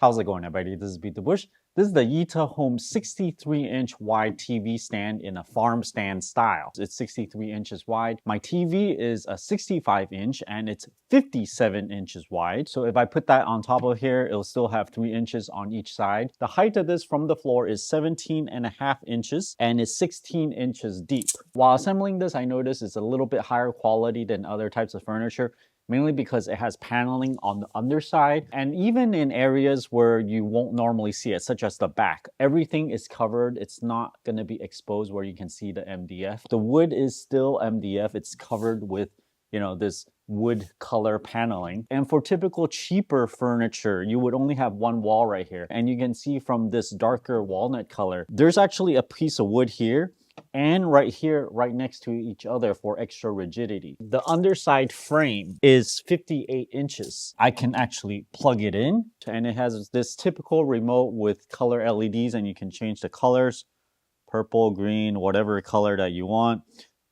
How's it going, everybody? This is Beat the Bush. This is the YITAHOME 63-inch wide TV stand in a farm stand style. It's 63 inches wide. My TV is a 65-inch and it's 57 inches wide. So if I put that on top of here, it'll still have 3 inches on each side. The height of this from the floor is 17.5 inches and is 16 inches deep. While assembling this, I noticed it's a little bit higher quality than other types of furniture, mainly because it has paneling on the underside, and even in areas where you won't normally see it, such as the back, everything is covered. It's not going to be exposed where you can see the MDF. The wood is still MDF. It's covered with, this wood color paneling. And for typical cheaper furniture, you would only have one wall right here. And you can see from this darker walnut color, there's actually a piece of wood here and right here, right next to each other for extra rigidity. The underside frame is 58 inches. I can actually plug it in, and it has this typical remote with color LEDs, and you can change the colors, purple, green, whatever color that you want.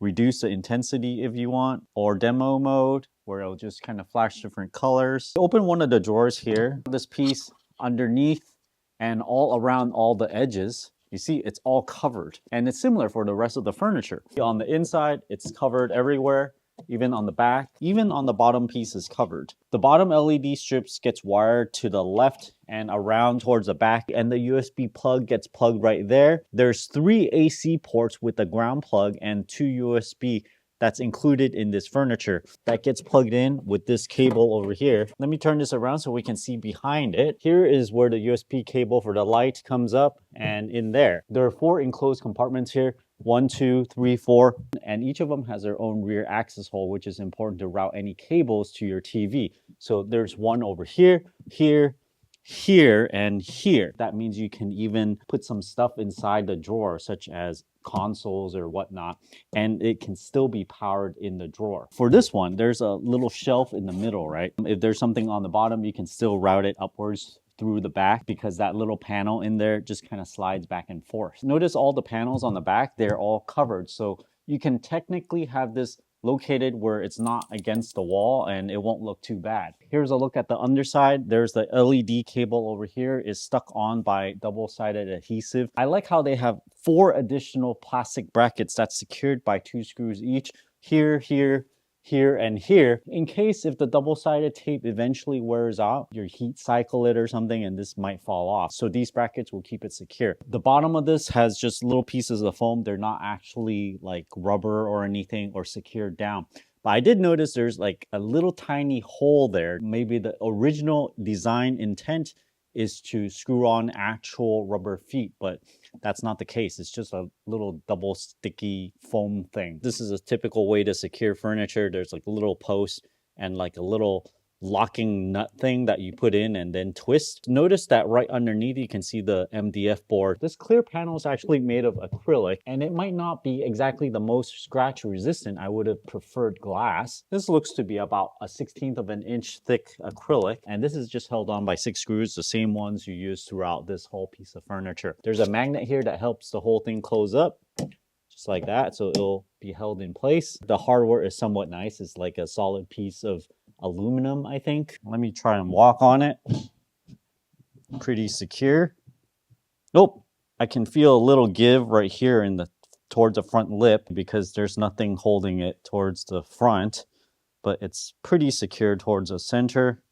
Reduce the intensity if you want, or demo mode, where it'll just kind of flash different colors. Open one of the drawers here. This piece underneath and all around all the edges, you see, it's all covered, and it's similar for the rest of the furniture. On the inside, it's covered everywhere, even on the back, even on the bottom piece is covered. The bottom LED strips gets wired to the left and around towards the back, and the USB plug gets plugged right there. There's 3 AC ports with the ground plug and 2 USB that's included in this furniture that gets plugged in with this cable over here. Let me turn this around so we can see behind it. Here is where the USB cable for the light comes up, and in there. There are 4 enclosed compartments here. 1, 2, 3, 4, and each of them has their own rear access hole, which is important to route any cables to your TV. So there's one over here, here, here, and here. That means you can even put some stuff inside the drawer, such as consoles or whatnot, and it can still be powered in the drawer. For this one, there's a little shelf in the middle, right? If there's something on the bottom, you can still route it upwards through the back, because that little panel in there just kind of slides back and forth. Notice all the panels on the back, they're all covered. So you can technically have this located where it's not against the wall and it won't look too bad. Here's a look at the underside. There's the LED cable over here is stuck on by double-sided adhesive. I like how they have 4 additional plastic brackets that's secured by 2 screws each, here, here, here, and here, in case if the double-sided tape eventually wears out, your heat cycle it or something, and this might fall off. So these brackets will keep it secure. The bottom of this has just little pieces of foam. They're not actually like rubber or anything or secured down. But I did notice there's like a little tiny hole there. Maybe the original design intent is to screw on actual rubber feet, but that's not the case. It's just a little double sticky foam thing. This is a typical way to secure furniture. There's like a little post and like a little locking nut thing that you put in and then twist. Notice that right underneath you can see the MDF board. This clear panel is actually made of acrylic, and it might not be exactly the most scratch resistant. I would have preferred glass. This looks to be about a 1/16 of an inch thick acrylic, and this is just held on by 6 screws, the same ones you use throughout this whole piece of furniture. There's a magnet here that helps the whole thing close up, just like that, so it'll be held in place. The hardware is somewhat nice. It's like a solid piece of aluminum, I think. Let me try and walk on it. Pretty secure. Nope, I can feel a little give right here in towards the front lip, because there's nothing holding it towards the front, but it's pretty secure towards the center.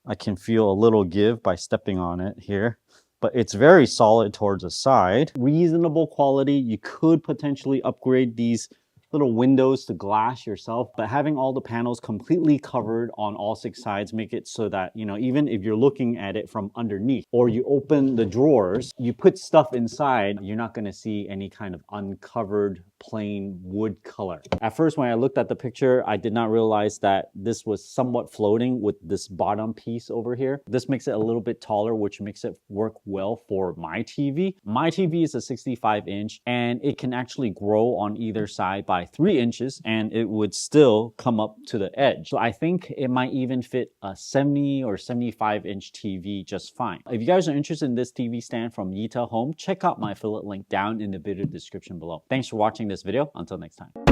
I can feel a little give by stepping on it here, but it's very solid towards the side. Reasonable quality. You could potentially upgrade these little windows to glass yourself, but having all the panels completely covered on all 6 sides make it so that, even if you're looking at it from underneath, or you open the drawers, you put stuff inside, you're not going to see any kind of uncovered plain wood color. At first, when I looked at the picture, I did not realize that this was somewhat floating with this bottom piece over here. This makes it a little bit taller, which makes it work well for my TV. My TV is a 65-inch, and it can actually grow on either side by 3 inches, and it would still come up to the edge. So I think it might even fit a 70 or 75-inch TV just fine. If you guys are interested in this TV stand from YITAHOME, check out my affiliate link down in the video description below. Thanks for watching this video. Until next time.